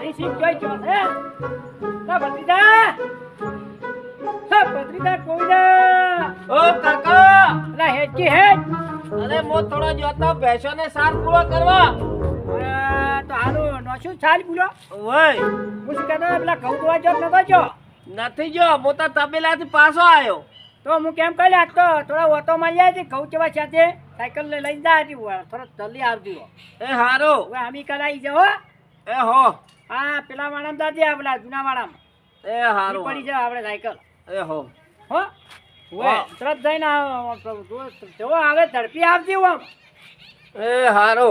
મારી સીટ જોઈ જો હે ના ભત્રીજા કોઈ ના ઓ કાકા ના હેચી હેચ અરે મો થોડો જોતો ભેંસોને સાર પૂરો કરવા તો હારું નોશું છાલ પૂરો ઓય હું શું કહેતો પેલા ઘઉં ધોવા જો નતો જો નથી જો મો તો તબેલાથી પાછો આવ્યો તો હું કેમ કહી આજ તો થોડા ઓટો મારી જાય છે ઘઉં ચવા સાથે સાયકલ લઈને જાય થોડો જલ્દી આવતી હો એ હારો હવે અમી કરાઈ જાઓ એ હો હા પેલા વાળામાં દાદી આ પેલા જૂના વાળામાં એ હારો પડી જાય આપણે સાયકલ એ હો હો ઓય તરત જઈને જો આવે ઝડપી આવતી હું એ હારો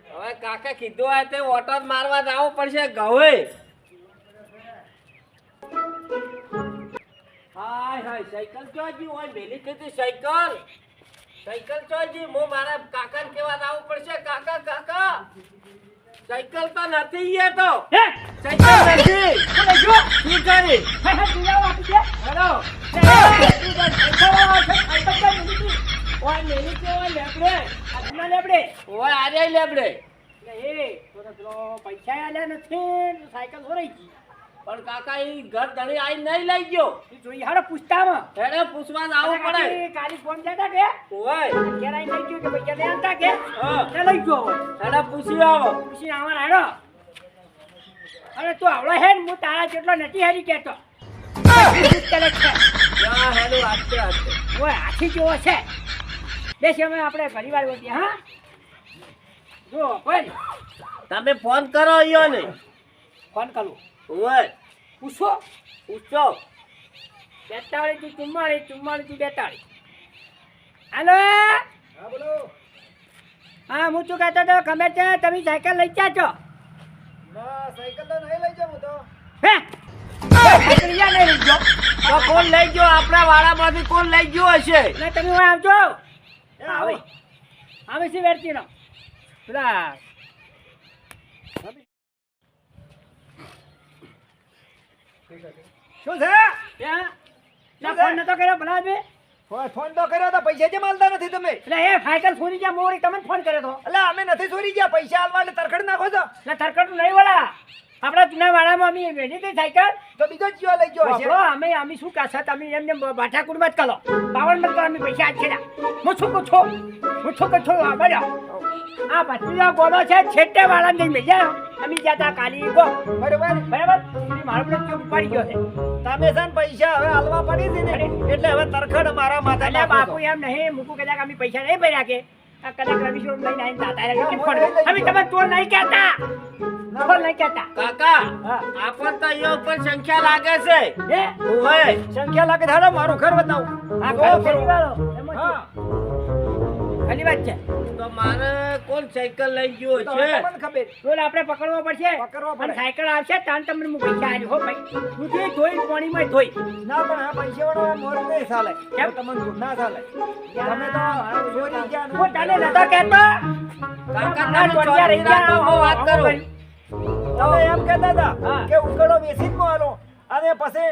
હવે કાકા કીધું આ તે ઓટો મારવા જવું પડશે ઘઉં હાય હાય સાયકલ ચોજી હોય મેલી કીધી સાયકલ ચોજી હું મારા કાકાને કેવા જવું પડશે કાકા કાકા સાયકલ તો નથી એ તો સાયકલ નથી શું કરી હેલો ઓય મેલી કે ઓય લેબડે આજના લેબડે ઓય આજે લેબડે એ તો પૈસા આલ્યા નથી સાયકલ હોરાઈ ગઈ પણ કાકા ઈ ઘર ધણી આઈ નહીં લઈ ગયો ઈ જોઈ હાડો પૂછતામાં એને પૂછવા આવવું પડે કાલી ફોન જતા કે ઓય કેરાઈ લઈ ગયો કે પૈસા દે આંતા કે હા તે લઈ ગયો હોય એને પૂછી આવો પૂછી આવવા હાડો અરે તું આવડો હે ને હું તારા જેટલો નથી હારી કેતો યા હેલો આતે આતે ઓય આખી જેવો છે દેશ અમે આપણે પરિવાર વચ્ચે હા જો બોલ તમે ફોન કરો ઈયો ને ફોન કરું ઓય પૂછો પૂછો 42 થી 44 થી 42 હાલો હા બોલો હા હું શું કહેતો હતો ગમે તે તમે સાયકલ લઈ જા છો ના સાયકલ તો નહીં લઈ જાઉં તો હે સાયકલ યા નહીં લઈ જાઓ તો કોણ લઈ ગયો આપણા વાડામાંથી કોણ લઈ ગયો હશે એટલે તમે હવે આવજો આવે આવે છે વેરતીનો પેલા શું છે ત્યાં ના ફોન નતો કર્યો ભલા બે ફોન તો કર્યો તો પૈસા જે માલતા નથી તમે એટલે એ સાયકલ છોરી ગયા મોરી તમને ફોન કર્યો તો એટલે અમે નથી ચોરી ગયા પૈસા આલવા એટલે તરખડ નાખો છો એટલે તરકટ નહીં વળા આપણા જૂના વાળામાં અમે વેચી હતી સાયકલ તો બીજો જીવો લઈ ગયો હશે વાપરો અમે શું કાશા તમે એમને બાઠાકુડ મત કરો બાવન મત કરો અમે પૈસા આજ છે હું શું કહું છું બરાબર આ ભત્રીજા ગોળો છે છેટે વાળાને જઈને ભેજા અમે જતા કાલી ગો બરોબર બરાબર મારો પેલો ચોક ઉપાડી ગયો છે તમે છે ને પૈસા હવે આલવા પડી છે ને એટલે હવે તરખડ મારા માથા એટલે બાપુ એમ નહીં મૂકું કદાચ અમે પૈસા નહીં ભર્યા કે આ કદાચ રવિશ્વર લઈને આવીને દાતા અમે તમે ચોર નહીં કહેતા ચોર નહીં કહેતા કાકા હા આપણ તો ઈયો ઉપર સંખ્યા લાગે છે હે ઓય સંખ્યા લાગે ધાડો મારું ઘર બતાવું આ ઘર ફેરી વાળો એમાં હા ખાલી વાત છે તો મારે કોણ સાયકલ લઈ ગયો તો છે તમને ખબર રોલ આપણે પકડવો પડશે પકડવો પડે. અને સાયકલ આવશે તાન તમને હું પૈસા આલી હો ભાઈ દૂધી ધોઈ પાણીમાં ધોઈ ના પણ આ પૈસા વાળો મોર નહીં ચાલે કેમ? તમને ના ચાલે તમે તો ચોરી ગયા ને. હું તને નતો કહેતો કાકા ના તમે ચોરિયા રહી ગયા ચોરી રાખો, વાત કરો. તમે એમ કહેતા હતા હા. કે ઉકળો વેચી જ મારો અને પછી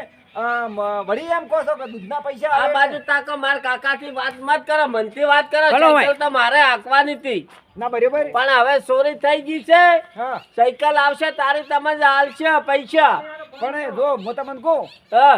વળી એમ કહો છો કે દૂધના પૈસા આ આવે બાજુ તાકો માર કાકાથી વાત મત કરો મનથી વાત કરો ચલો ભાઈ. સાયકલ તો મારે હાંકવાની હતી ના બરોબર પણ હવે ચોરી થઈ ગઈ છે હા સાયકલ આવશે તારી તમે હાલશે પૈસા પણ જો હું તમને કહું હા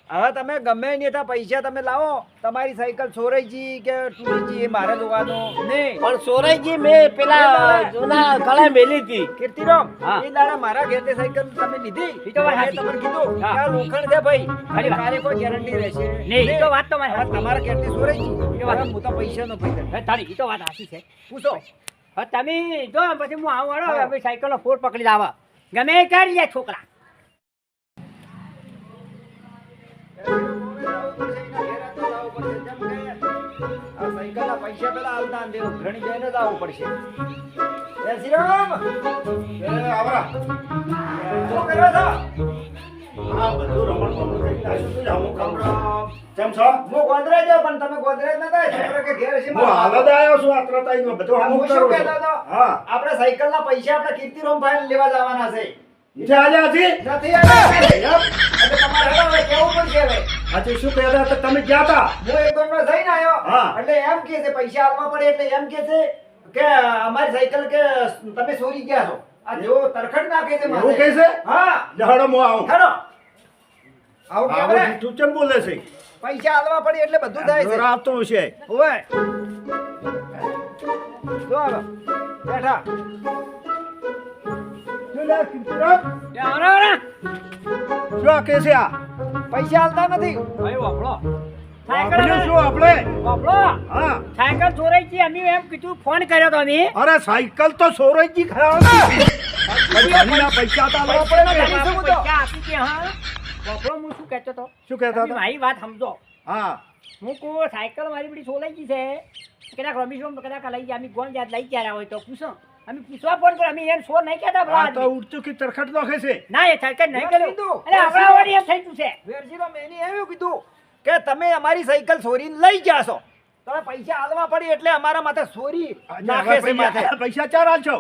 હવે તમે ગમે નહીં હતા પૈસા તમે લાવો તમારી સાયકલ ચોરાઈજી કે તૂટીજી એ મારે જોવાનું નહીં પણ સોરાઈજી મેં પેલા જૂના ગળે મેલી હતી કીર્તિરામ હા. એ દાડા મારા ઘેરથી સાયકલ તમે લીધી ઈ તો વાત મેં સાચી. તમને કીધું હા. કે આ લોખંડ છે ભાઈ ખરી વાત. તારે કોઈ ગેરંટી રહેશે નહીં ઈ તો વાત તો મારી હવે તમારા ઘેરથી ચોરાઈજી તો વાત. હું તો પૈસા નો પૈસા હે તારી ઈ તો વાત સાચી છે પૂછો હવે તમે જો પછી હું આવું વાળો હા. હવે સાયકલનો ફોર પકડી લાવો ગમે એ કરી જાય છોકરા સાયકલના પૈસા પેલા આવતા ને ઘણી જઈને જ આવવું પડશે એ શ્રીરામ આવરા શું કરો છો આ બધું રમણ બમણ કરી નાખ્યું છે અમુક હમણાં કેમ છો હું ગોદરેજ જાઉં, પણ તમે ગોદરેજ નતા છોકરા કે ઘેર છે હું હાલ જ આવ્યો છું આ ત્રતાઈમાં બધું હું અમુક શું કરું કહેતો છું હતો? હા આપણે સાયકલના પૈસા આપણે કીર્તિરામ ભાઈને લેવા જવાના છે ઈઠે આલ્યા હજી નથી આવ્યા. એમ? એટલે તમારે હવે કેવું પડશે હવે હજી શું કહેતા હતા તમે ગયા હતા હું એક દોડનો જઈને આવ્યો હા. એટલે એમ કે છે પૈસા આપવા પડે એટલે એમ કે છે કે અમારી સાયકલ કે તમે ચોરી ગયા છો આ જો તરખડ નાખે છે એવું કહે છે હા જહાડો મો આવું હેડો આવો કે આવો આપણે જૂઠું ચમ બોલે છે પૈસા આલવા પડે એટલે બધું થાય છે જોર આપતો હશે ઓય જો આવો બેઠા શું લે કીર્તિરામ? શું આ કે છે આ પૈસા આલતા નથી ભાઈ વાપરો આપણે શું આપણે વાપરો હા સાયકલ ચોરાઈ ગઈ અમે એમ કીધું ફોન કર્યો તો અમે અરે સાયકલ તો સોરજી ખરાબ ઘણીના પૈસા તો આલવા પડે ને પૈસા શું તો? પૈસા આપી કે હા વાપરો હું શું કહેતો તો શું કહેતા તમે હતા મારી વાત સમજો હા હું કહું સાયકલ મારી બધી ચોરાઈ ગઈ છે કદાચ રમીશો કદાચ લઈ ગયા અમે ગોળ યાદ લઈ ગયા હોય તો પૂછો અમે પૂછવા ફોન કર્યો અમે એને ચોર નહીં કહેતા પેલા આ તો આદમી. ઉડતું કે તરખટ નાખે છે ના એ સાયકલ નહીં મેં કર્યું કીધું. અરે આપણા વાળી એમ થઈ ગયું છે વેરજીનો મેની એવું કીધું કે તમે અમારી સાયકલ ચોરીને લઈ ગયા છો તમે પૈસા આલવા પડે એટલે અમારા માથે ચોરી નાખે છે માથે પૈસા ચાર આલશો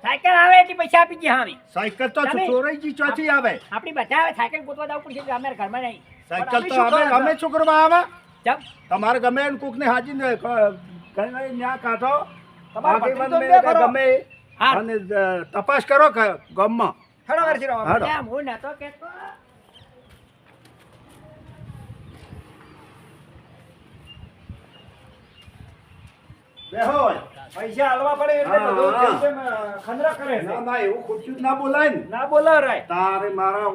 સાયકલ આવે એટલે પૈસા આપી ગયા અમે સાયકલ તો તમે- ચોરાઈ ચોથી આવે આપણી બધા આવે સાયકલ ગોતવા જવું પડશે અમારા ઘરમાં નહીં સાયકલ પણ તો અમે શું અમે કરવા શું કરવા આવે ચમ તમારે ગમે એને કોકને હાજીને કઈ ન્યા કાઢો તમારા આગેવાન ભત્રીજો મેં બે કરો. ગમે હા. અને તપાસ કરો ગામમાં હેડો વેરજીનો હેડો. એમ હું નતો કહેતો બેહો પૈસા આલવા પડે એટલે હા, બધું હા. જેમ તેમ, ખંડરા કરે છે ના ના એવું ખોટું જ ના બોલાય ને ના બોલાવરાય તારે મારા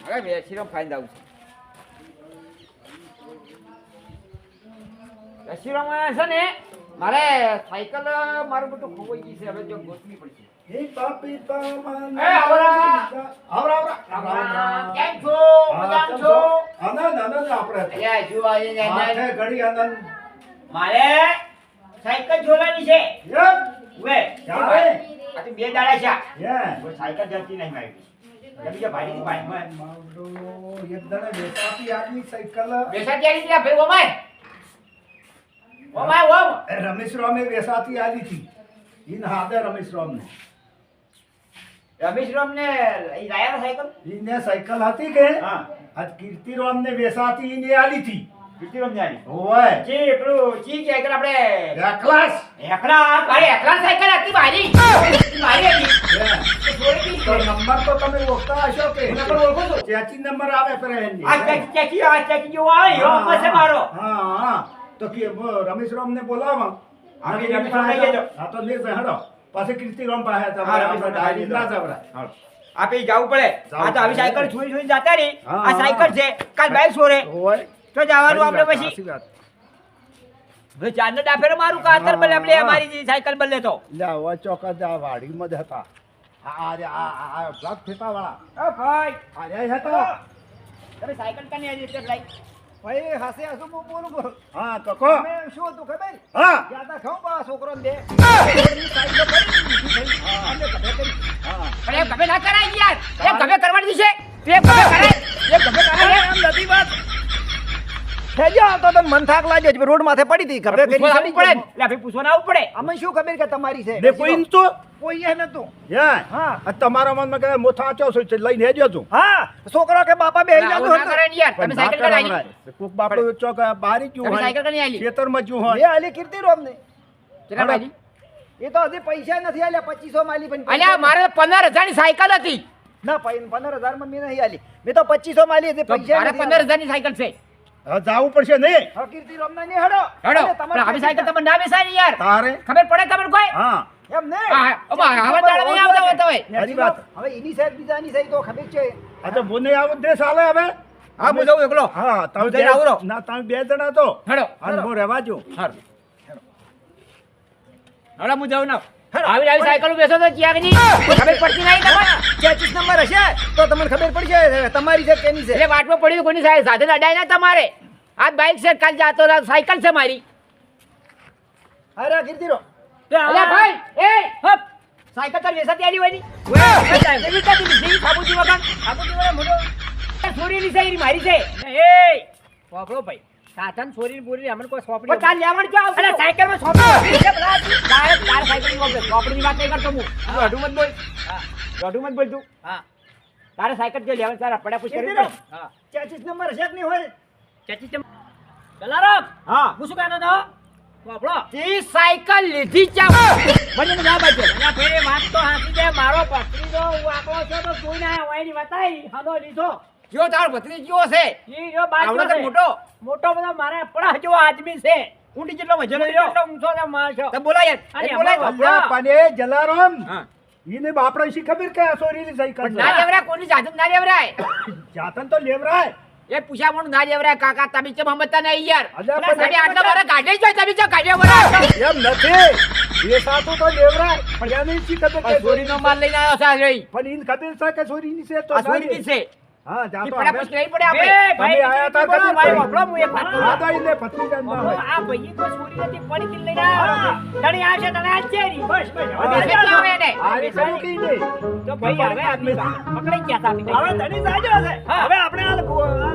હવે વેરજીનો ફાઈન આવું છે વેરજીનોમાં છે ને મારે સાયકલ મારું બધું ખોવાઈ ગઈ છે હવે જો ગોતવી પડશે હે પાપી પામન એ આવરા. આવરા કેમ છો હા, મજામાં કેમ છો છો? આનંદ આપણે અલ્યા જો આજે માથે ઘડી આનંદ મારે સાયકલ જોવાની છે યે ઉવે ચાલે. આ તો બે દાડા છે યે કોઈ સાયકલ જતી નહીં મારી જમી જા ભાઈ ભાઈ માવડો એક દણે વેચાતી આવી સાયકલ બેસા ક્યારે ગયા ભાઈ ઓમાય ઓમાય ઓમ એ રમેશ રામે વેચાતી આવી હતી ઈન હાથે રમેશ રામને રમેશ રામ ને લઈ લાયા સાયકલ ઈને સાયકલ હતી કે હા આજ કીર્તિ રામને વેચાતી ઈને આલી હતી કીર્તિ રામ જાની ઓય જી પેલું જી સાયકલ આપણે ક્લાસ એકલા ભાઈ એકલા સાયકલ હતી મારી મારી હતી યે તો થોડી તો કી નંબર તો તમે ઓળખતા હશો કે નંબર ઓળખો છો? ત્યાંથી નંબર આવે પર એની આ ચેકી જો આવે એવો હા, પાસે મારો હા હા તો કે રમેશ રામ ને બોલાવો હા, રમેશ રામ લઈ જજો. હા તો લે હેડો પાસે કીર્તિ રામ પાસે હા, રમેશ રામ ડાયરી લઈ ના જજો. જવરા આપે જવું પડે આ તો આવી સાયકલ છોડી છોડી જતા રહી હા, આ સાયકલ છે કાલ બાઈક છોડે ઓય તો જવાનું આપણે સાચી પછી વાત. હવે ચાંદનો ડાફેરો મારું કાતર બદલે આપણે હા. મારી સાયકલ બદલે તો લે હવે ચોક્કસ આ વાડીમાં જ હતા આ બ્લોક ફેટા વાળા એ ભાઈ આ હતા તમે સાયકલ કને આવી રીતે લઈ ભાઈ હાસે હાસુ હું બોલું બોલું હા તો કો તમે શું હતું ખબર હા જ્યાદા ખાઉં બા છોકરોને દે હા પણ એમ ગમે ના કરાય યાર એમ ગમે કરવાની છે તું એમ ગમે કરાય એમ ગમે કરાય એમ નથી વાત ખેજો તો તમે મન થાક લાગ્યો છે રોડ માથે પડી હતી ખબર કરી પૂછવા સડી આવવું પડે ગયો. એટલે ભાઈ પૂછવા આવવું પડે અમે શું ખબર કે તમારી છે દેખો ઇન તો કોઈ એ નતું યા હા આ તમારા મનમાં કે મોથા આચો છે લઈને હેજો છું હા છોકરો કે બાપા બેહી આવું જતો ના હતો કરાય ને યાર તમે સાયકલ કરાવી કોક બાપડો ચોક બારી ક્યું તમે હોય સાયકલ કને આલી ખેતરમાં ક્યું એ હોય આલી કીર્તિ રોમ ને કેટલા ભાઈ એ તો હજી પૈસા નથી આલ્યા 2500 માલી પણ અલ્યા મારે 15000 ની સાયકલ હતી ના 15000 માં મેં નહીં આલી મેં તો 2500 માલી હતી તો પૈસા મારે નથી 15000 ની સાયકલ છે હવે જાવું પડશે નહીં હા કીર્તિ રોમ ના નહીં હેડો હેડો અને પણ આવી સાયકલ તમને ના બેસાય ને યાર તારે ખબર પડે તમને કોઈ હા એમ ને હા, અમારે હવે દાડે નહીં આવતા હોતા હોય. સારી વાત. હવે એની સાહેબ બીજાની સાહેબ તો ખબર છે આ તો બોને આવો દે સાલે હવે હા હું જાઉં એકલો હા તમે હું જઈને આવું રહો. ના તમે બે જણા તો હેડો અને હું રહેવા જો હારું. હેડો હું જાઉં ના આવી આવી સાયકલ બેસો તો ક્યાંક નહીં ખબર પડતી નહીં તમને 33 નંબર હશે તો તમને ખબર પડી જાય તમારી છે કેની છે એટલે વાટમાં પડ્યું કોની સાથે લડાય ના તમારે આ બાઈક છે કાલ જાતો રહા, સાયકલ છે મારી અરે કીર્તિ રો અલ્યા ભાઈ એ હપ સાયકલ તાર વેસાતી આલી હોય ની એવી કાતી લીધી સાબુજી વગર સાબુજી વગર મોટો છોરીની છે ઈ મારી છે એ વાપરો ભાઈ સાધન છોરીની પૂરી અમને કોઈ સોપડી પણ તાર લેવણ ક્યાં આવશે અરે સાયકલ માં સોપડી છે બધા તાર સાયકલ ની વાપરે સોપડી ની વાત નહીં કરતો હું તું અઢું મત બોલ હા અઢું મત બોલ તું હા તારે સાયકલ જે લેવણ તારા પડ્યા પૂછ કરી દો હા 33 નંબર હશે કે નહીં હોય 33 જલારામ હા હું શું કહેતો હતો વાપરો. તી સાયકલ લીધી ચા મને ના બાજે અલ્યા ભાઈ વાત તો સાચી છે. મારો ભત્રીજો વાકડો છે તો કોઈ ના વાયની વતાઈ હનો લીધો. જો તારો ભત્રીજો કેવો છે ઈ જો બાજુ આવડો તો છે. મોટો મોટો બધો મારે પડા જેવો આદમી છે. ઊંડી જેટલો વજન રહ્યો એટલો ઊંચો છે માણસ છો. તો બોલાય અરે એ બોલાય અમારો અલ્યા પણ એ જલારામ હા ઈને બાપડા શી ખબર કે આ સોરીની સાયકલ પણ ના લેવરાય કોની જાતમ ના લેવરાય જાતન તો લેવરાય એ પૂછ્યા પણ ના લેવરાય કાકા તમે ચમ સમજતા નહીં યાર અલ્યા તમે પણ આટલા મારા ગાડે જ તમે ચમ ગાડે વરા એમ નથી એ સાતો તો લેવરાય પણ એને શી ખબર કે ચોરીનો માલ લઈને આવ્યો છે આ રહી પણ ઈને ખબર છે કે સોરીની છે તો આ ચોરીની છે હા ઈ જાતો પડા પછી નહીં પડે આપણે એ ભાઈ તમે આયા તા બોલો, કદી ભાઈ ભાઈ. વાપરો, હું એક વાત કહું. આ તો ઈને ભત્રીજા ના વાપરો, હોય આ ભાઈ તો છોરી નથી પડી કે લઈને આવ્યો. ધણી આવશે તને આજ છે ની. બસ બસ હા, હવે કેટલા આવે એને આ એ ખરું કે ઈને તો ભાઈ હવે આદમી પકડાઈ ગયા તા આપણે. હવે ધણી સાજો છે હા. હવે આપણે આ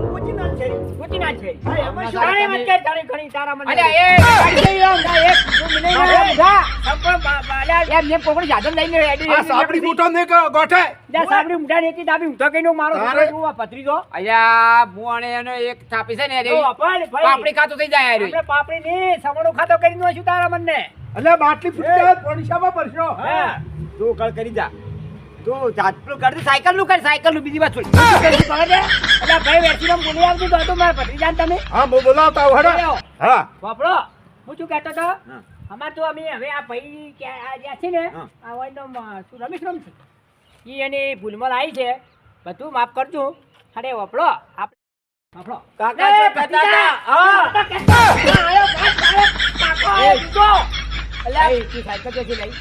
પૂછી ના છે પૂછી ના છે. હા, એમાં શું? તારી વચ્ચે તારી ઘણી તારા મને. અલ્યા એ ગાડી લઈ આવ એક તું મિલે અરે, જા સંપર્ક બાલ્યા એમ એમ કોકડી જાદમ લઈને રેડી આ સાપડી બૂટો ને ગોઠે જ્યાં સાબરી મુઢા નીચે દાબી ઊંધો કહીને મારો તારે- છોકરો આ ભત્રીજો. અલ્યા હું અને એનો એક થાપી છે ને તો અપાડ ભાઈ. પાપડી ખાતું થઈ જાય આપણે પાપડી ની સમણો ખાતો કરી નો શું તારા મનને. અલ્યા બાટલી ફૂટી જાય પોણીસામાં પડશો હા. તું કળ કરી જા તું જાતલું કર સાયકલ નું કર સાયકલ નું બીજી વાત છોડ એટલે ભાઈ વેચીને બોલી આવતી તો હતું મારા ભત્રીજાને તમે. હા હું બોલાવતા હું હેડો બોલાવો. હા બાપડો, હું શું કહેતો હતો? હા. અમાર તો અમે હવે આ ભાઈ કે આ જ્યાં છે ને હા. આ વાયનો શું રમેશ રમશે ઈ એની ભૂલમાં આવી છે. બધું માફ કરજો. અરે વાપડો આપણે વાપડો. કાકા છે, કહેતા હતા. હા. અલ્યા, એ તું સાયકલ ક્યાંથી લઈ?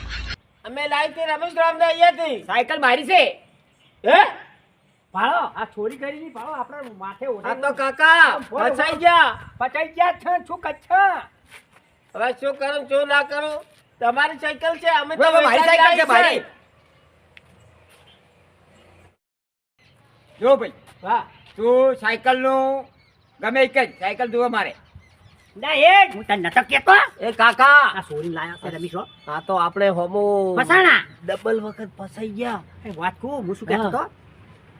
અમે લાવી હતી રમેશ રામ ને અહીંયાથી સાયકલ મારી છે હે? ભાળો, આ ચોરી કરી ની ભાળો આપણા માથે આ ઓઢાડી. તો કાકા ફસાઈ ગયા પચાઈ ગયા છે શું કચ્છા? હવે શું કરું શું ના કરું તમારી સાયકલ છે અમે તો બરાબર, મારી સાયકલ છે, મારી. જો ભાઈ વાહ. તું સાયકલ નું ગમે એક જ સાયકલ જોવે મારે ના એ હું તને નતો કેતો. એ કાકા આ ચોરી લાયા છે રમીશો. આ તો આપણે હોમો ફસાણા. ડબલ વખત ફસાઈ ગયા એ વાત કહું, હું શું કહેતો હતો?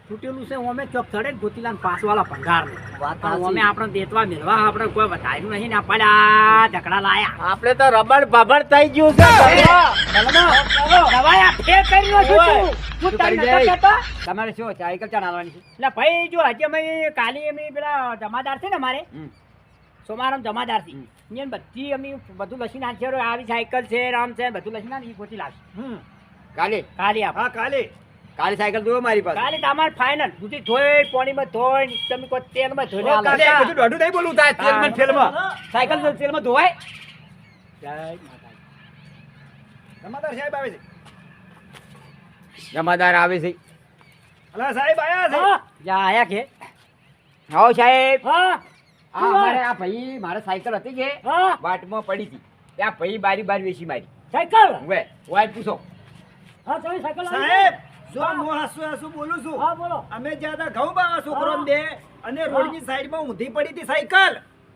તૂટેલું છે અમે ચોક ચડે ને ગોતીલાલ પાસવાળા ભંગાર વાત પણ અમે આપણે દેતવા મેળવા આપણે કોઈ વધાર્યું નહીં ને પડ્યા ઢકડા લાયા. આપણે તો રબડ ભબડ થઈ ગયું છે દવાયા ફેર કરી નો છું તું. હું શું તને કરી નતો જાય? કહેતો? તમારે શું સાયકલ ચડાવવાની છે એટલે ભાઈ જો હજી અમે કાલે અમે પેલા જમાદાર છે ને અમારે સોમારામ જમાદાર છે એને બધી અમે બધું લસી નાખી આવી સાયકલ છે રામ છે બધું લસી નાખી ગોતી લાવશે. કાલે કાલે આપણે હા કાલે કાલે સાયકલ જોવે મારી પાસે કાલે તમારે ફાઇનલ બુદ્ધિ ધોઈ પાણીમાં ધોઈ તમે કોઈ તેલમાં ધોઈને ઓ આલો. કાકા. બધું દોઢું નહીં બોલવું તારે તેલમાં ફેલમાં સાયકલ તેલમાં ધોવાય જય માતાજી. જમાદાર સાહેબ આવે છે જમાદાર આવે છે અલા સાહેબ આયા છે હા, જા આયા કે આવો સાહેબ હા આ અમારે આ ભાઈ મારે સાયકલ હતી કે હા વાટમાં પડી હતી ત્યાં ભાઈ બારી બારી વેચી મારી સાયકલ હવે વાય પૂછો હા તમે સાયકલ લાવી? સાહેબ જો હા. હું હાસુ બોલું છું હા બોલો. અમે જ્યાં તા ઘઉં બાવા છોકરોને દે અને રોડની સાઈડમાં ઊંધી પડી હતી સાયકલ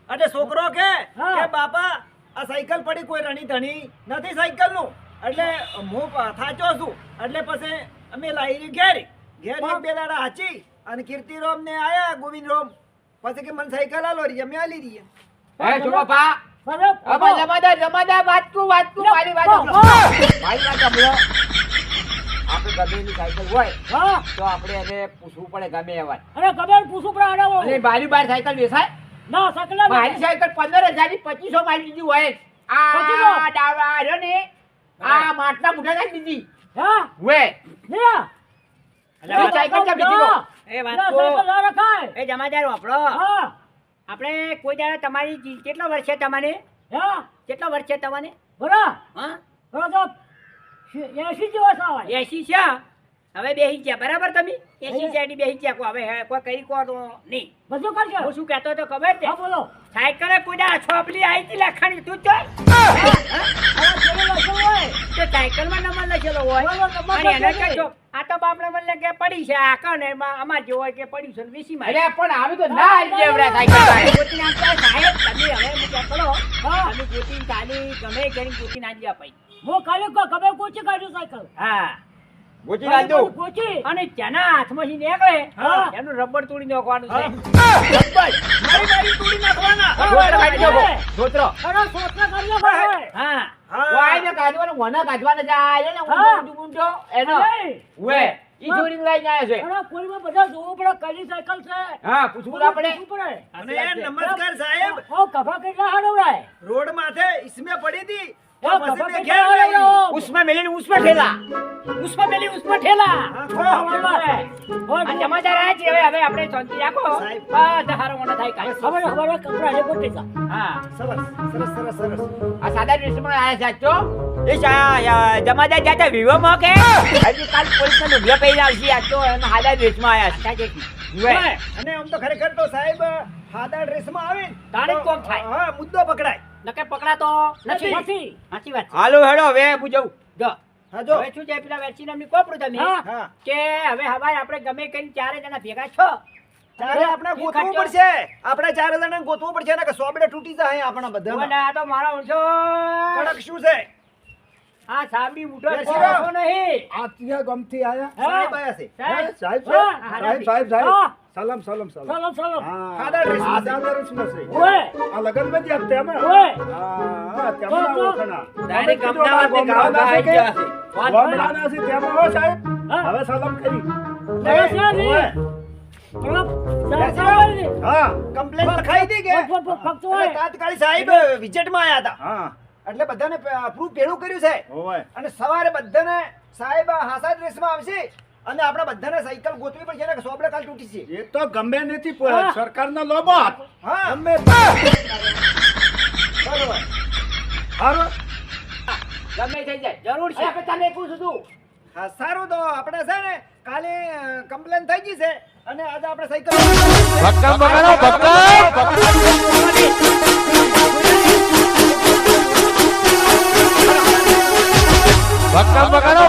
અને છોકરો કે હા. કે બાપા આ સાયકલ પડી કોઈ રણી ધણી નથી સાયકલ નું એટલે હું થાચો છું એટલે પછી અમે લાવી ઘેર ઘેર એક બે દાડા હાચી અને કીર્તિરામ ને આયા ગોવિંદરામ પછી કે મને સાયકલ આલો રહી અમે આલી રહી હે છો બાપા બરાબર. હવે જમાદાર વાતકું મારી વાત હા. મારી વાત સાંભળો આપણે ગમેની સાયકલ હોય હા તો આપણે એને પૂછવું પડે ગમે એવા અરે ખબર પૂછું પણ આને બોલો. અને બારી બાર સાયકલ વેચાય ના સાયકલ ના મારી સાયકલ 15,000 ની 2500 મારી દીધી હોય આ 2500? ડાવા રહ્યો ને આ માટલા મુઠા નાખી દીધી હા વે લે એ સાયકલ ક્યાં બેઠી ગયો? એ વાત ના, તો સાયકલ ના રખાય. એ જમાદાર વાપરો. આપણે કોઈ દાડે તમારી કેટલા વર્ષ છે તમને? કેટલા વર્ષ છે તમને? હા? 80 છે? હવે બેસી ગયા બરાબર તમે 80 છે બેસી ગયા કોઈ હવે કોઈ કરી કો તો નહીં બધું કરજો. હું શું કહેતો તો ખબર છે સાયકલ કોઈ દાડે છોપલી આવી હતી લખાણી તું ચોય તો સાયકલમાં નંબર લખેલો હોય અને એને કે જો આ તો બાપડે મને કે પડી છે આ કને એમાં અમાર જેવો હોય કે પડ્યું છે ને વેચી મારી. અરે પણ આવી તો ના આવી જેવડા સાયકલ ભાઈ. ગોતી નાખતા સાહેબ તમે હવે હું ક્યાં કરો તમે ગોતી કાલી ગમે કરીને ગોતી નાખી આપી. હું ખાલી ખબર ગોતી કાઢ્યું સાયકલ. હા ગોચી નાખજો. અને જેના હાથમાંથી નીકળે હા. એનું રબર તોડી નાખવાનું છે. મારી તોડી નાખવાના. સોતરો કાઢી નાખો. સોતરો. હા. હા. હા. વાયને કાઢવાનું, વના કાઢવાના જે આ છે ને, ઊંધો ઊંધો એનો. ઉવે. ઈ છોડીને લઈને આવ્યો છે. હા, પૂછવું ના પડે. અને નમસ્કાર સાહેબ, રોડ માથે इसमें पड़ी थी हाँ, तो मशीन कपा में के घेर जाओ, ली। उसमें मिली उसमें ठेला उसमें मिली उसमें ठेला આ જમાદાર આયા છે હવે આપણે શાંતિ રાખો સાહેબ. બધા હારો મોનો થાય કાલે હા સરસ સરસ સરસ સરસ. આ સાદા ડ્રેસમાં આયા છે આજો એ જમાદાર જાતા વિવોમાં કે હજી કાલ પોલીસનો લુગડો પહેરી આવશે આજો અને સાદા ડ્રેસમાં આયા છે અને આમ તો ખરેખર તો સાહેબ સાદા ડ્રેસમાં આવે ને તાણે જ તો, કોક થાય. હા, મુદ્દો પકડાય. નકે પકડાતો નથી નથી. સાચી વાત હાલો હેડો હવે હું જઉં જો હા, જો. હવે શું છે પેલા વેચી નામની કોપરું તમે હા. કે હવે હવારે આપણે ગમે કરીને ચારે જણા ભેગા છો ચારે આપણે ઈ ગોતવું ખર્ચો- પડશે. આપણે ચાર જણાને ગોતવું પડશે ને કે સોબડે તૂટી જાય આપણા ઓલે બધા. આ તો મારો ઊંચો કડક શું છે? આ સાબડી મૂઠો બેસી કોસો રહો. નહીં આત્મીય ગમથી આયા સાહેબ આયા છે. સાહેબ, સાહેબ હા, સાહેબ સાહેબ હા. સાહેબ સલામ સલામ સલામ હા સાદા ડ્રેસમાં છે. સાદા ડ્રેસમાં છે. ઓય, આ લગન માં જ તેમાં ઓય. હા તેમાં તો. ઓળખણા. ડાયરેક્ટ તમે કીધું અમદાવાદથી આ ગામડા ગામડા આવી છે ગયા કે? છે. વાત ગામડાના છે તેમાં હો સાહેબ હા. હવે સલામ કરી નમસ્કાર જી. ઓય. હા કમ્પ્લેન લખાઈ હતી કે એટલે તાત્કાલિક સાહેબ વિઝિટમાં આયા હતા. હા એટલે બધાને પ્રૂફ ભેળું કર્યું છે ઓય અને સવારે બધાને સાહેબ હાસા ડ્રેસમાં આવશે અને આપણે બધાને સાયકલ ગોતવી પડશે ને કે સોબડે કાલ તૂટી છે. એ તો ગમે નથી હા. સરકારનો લોબો હા ગમે બરોબર. હારું ગમે થઈ જાય જરૂર છે આપણે તને પૂછું છું હા સારું તો આપણે છે ને કાલે કમ્પ્લેન થઈ ગઈ છે અને આજે આપણે સાયકલ ભક્કમ બગાડો